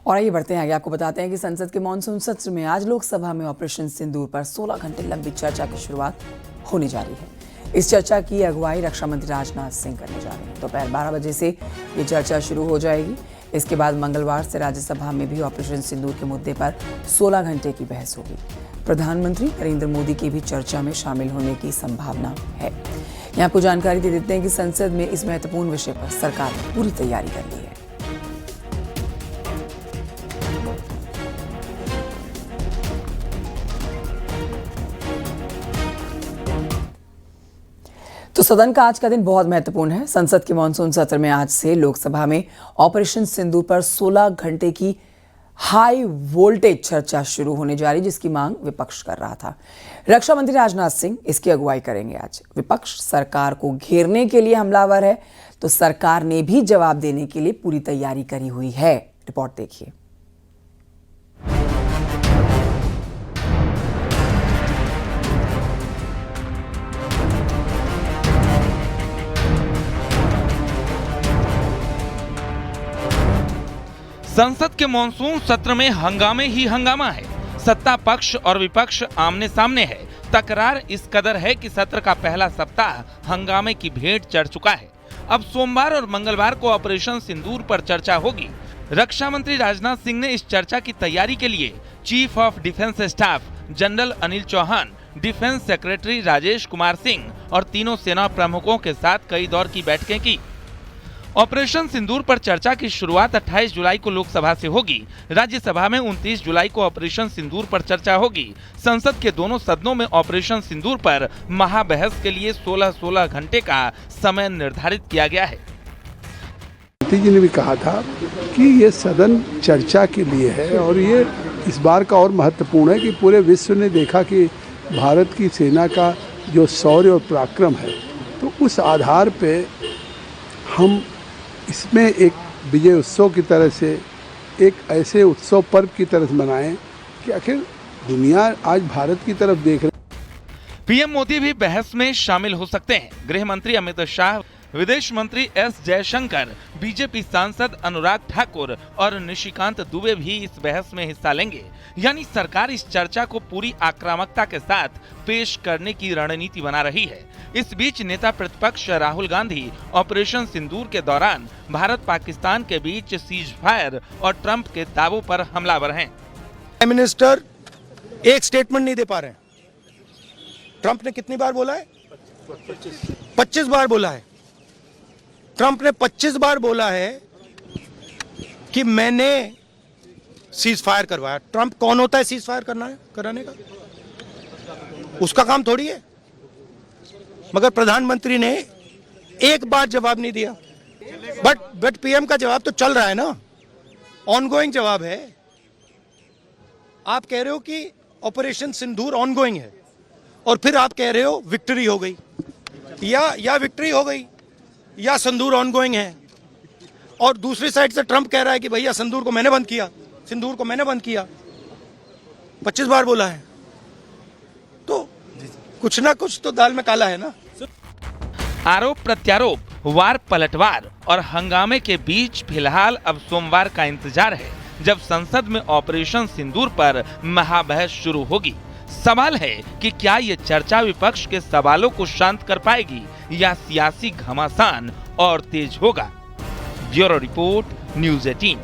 और आइए बढ़ते हैं आगे। आपको बताते हैं कि संसद के मानसून सत्र में आज लोकसभा में ऑपरेशन सिंदूर पर 16 घंटे लंबी चर्चा की शुरुआत होने जा रही है। इस चर्चा की अगुवाई रक्षा मंत्री राजनाथ सिंह करने जा रहे हैं। दोपहर 12 बजे से ये चर्चा शुरू हो जाएगी। इसके बाद मंगलवार से राज्यसभा में भी ऑपरेशन सिंदूर के मुद्दे पर 16 घंटे की बहस होगी। प्रधानमंत्री नरेंद्र मोदी की भी चर्चा में शामिल होने की संभावना है। यहाँ आपको जानकारी दे देते हैं कि संसद में इस महत्वपूर्ण विषय पर सरकार ने पूरी तैयारी कर ली है। तो सदन का आज का दिन बहुत महत्वपूर्ण है। संसद के मानसून सत्र में आज से लोकसभा में ऑपरेशन सिंदूर पर 16 घंटे की हाई वोल्टेज चर्चा शुरू होने जा रही, जिसकी मांग विपक्ष कर रहा था। रक्षा मंत्री राजनाथ सिंह इसकी अगुवाई करेंगे। आज विपक्ष सरकार को घेरने के लिए हमलावर है, तो सरकार ने भी जवाब देने के लिए पूरी तैयारी करी हुई है। रिपोर्ट देखिए। संसद के मॉनसून सत्र में हंगामे ही हंगामा है। सत्ता पक्ष और विपक्ष आमने सामने है। तकरार इस कदर है कि सत्र का पहला सप्ताह हंगामे की भेंट चढ़ चुका है। अब सोमवार और मंगलवार को ऑपरेशन सिंदूर पर चर्चा होगी। रक्षा मंत्री राजनाथ सिंह ने इस चर्चा की तैयारी के लिए chief of defence staff general Anil Chauhan, defence secretary Rajesh Kumar Singh और तीनों सेना प्रमुखों के साथ कई दौर की बैठकें की। ऑपरेशन सिंदूर पर चर्चा की शुरुआत 28 जुलाई को लोकसभा से होगी। राज्यसभा में 29 जुलाई को ऑपरेशन सिंदूर पर चर्चा होगी। संसद के दोनों सदनों में ऑपरेशन सिंदूर पर महाबहस के लिए 16-16 घंटे का समय निर्धारित किया गया है। मोदी जी ने भी कहा था कि ये सदन चर्चा के लिए है और ये इस बार का और महत्वपूर्ण है कि पूरे विश्व ने देखा कि भारत की सेना का जो शौर्य और पराक्रम है, तो उस आधार पे हम इसमें एक विजय उत्सव की तरह से, एक ऐसे उत्सव पर्व की तरह मनाएं कि आखिर दुनिया आज भारत की तरफ देख रही है। पीएम मोदी भी बहस में शामिल हो सकते हैं। गृह मंत्री अमित शाह, विदेश मंत्री एस जयशंकर, बीजेपी सांसद अनुराग ठाकुर और निशिकांत दुबे भी इस बहस में हिस्सा लेंगे। यानी सरकार इस चर्चा को पूरी आक्रामकता के साथ पेश करने की रणनीति बना रही है। इस बीच नेता प्रतिपक्ष राहुल गांधी ऑपरेशन सिंदूर के दौरान भारत पाकिस्तान के बीच सीज फायर और ट्रंप के दावों पर हमलावर हैं। प्राइम मिनिस्टर एक स्टेटमेंट नहीं दे पा रहे हैं। ट्रंप ने कितनी बार बोला है? 25 बार बोला है। ट्रंप ने 25 बार बोला है कि मैंने सीज फायर करवाया। ट्रंप कौन होता है सीज फायर कराने का? उसका काम थोड़ी है। मगर प्रधानमंत्री ने एक बार जवाब नहीं दिया। बट पीएम का जवाब तो चल रहा है ना, ऑनगोइंग जवाब है। आप कह रहे हो कि ऑपरेशन सिंदूर ऑनगोइंग है और फिर आप कह रहे हो विक्ट्री हो गई, या विक्ट्री हो गई या सिंदूर ऑनगोइंग है। और दूसरी साइड से ट्रंप कह रहा है कि भैया सिंदूर को मैंने बंद किया, सिंदूर को मैंने बंद किया। 25 बार बोला है, तो कुछ ना कुछ तो दाल में काला है ना। आरोप प्रत्यारोप, वार पलटवार और हंगामे के बीच फिलहाल अब सोमवार का इंतजार है, जब संसद में ऑपरेशन सिंदूर पर महाबहस शुरू होगी। सवाल है कि क्या ये चर्चा विपक्ष के सवालों को शांत कर पाएगी या सियासी घमासान और तेज होगा। Bureau report, news 18।